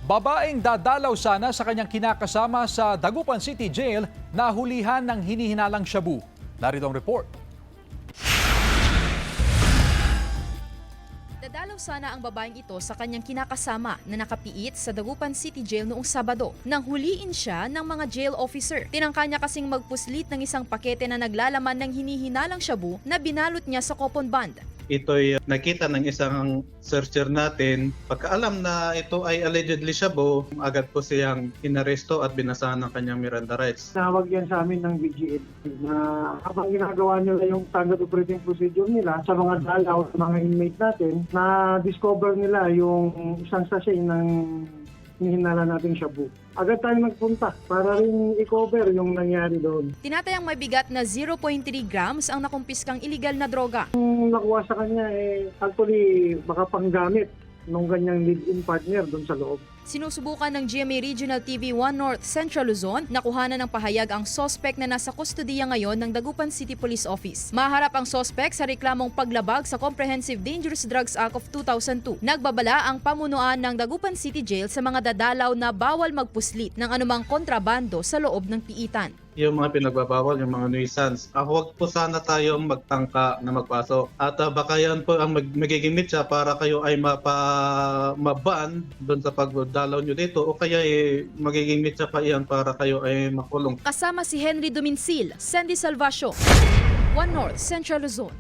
Babaeng dadalaw sana sa kanyang kinakasama sa Dagupan City Jail na hulihan ng hinihinalang shabu. Narito ang report. Dadalaw sana ang babaeng ito sa kanyang kinakasama na nakapiit sa Dagupan City Jail noong Sabado nang huliin siya ng mga jail officer. Tinangka niya kasing magpuslit ng isang pakete na naglalaman ng hinihinalang shabu na binalot niya sa coupon band. Ito'y nakita ng isang searcher natin. Pagkaalam na ito ay allegedly shabu, agad po siyang inaresto at binasahan ng kanyang Miranda rights. Tinawag yan sa amin ng BGL na habang ginagawa nila yung standard operating procedure nila sa mga dalaw, sa mga inmate natin, na-discover nila yung isang sachet ng hinihinala nating shabu. Agad tayo nagpunta para rin i-cover yung nangyari doon. Tinatayang may bigat na 0.3 grams ang nakumpiskang illegal na droga. Yung nakuha sa kanya actually baka panggamit nung ganyang live-in partner doon sa loob. Sinusubukan ng GMA Regional TV 1 North Central Luzon na kuhanan ng pahayag ang sospek na nasa kustodiya ngayon ng Dagupan City Police Office. Maharap ang sospek sa reklamong paglabag sa Comprehensive Dangerous Drugs Act of 2002. Nagbabala ang pamunuan ng Dagupan City Jail sa mga dadalaw na bawal magpuslit ng anumang kontrabando sa loob ng piitan. Yung mga pinagbabawal, yung mga nuisance. Huwag po sana tayong magtangka na magpasok. At baka yan po ang magiging mitya para kayo ay maban doon sa pagdalaw nyo dito o kaya magiging mitya pa iyan para kayo ay makulong. Kasama si Henry Duminsil, Sandy Salvacio, 1 North Central Luzon.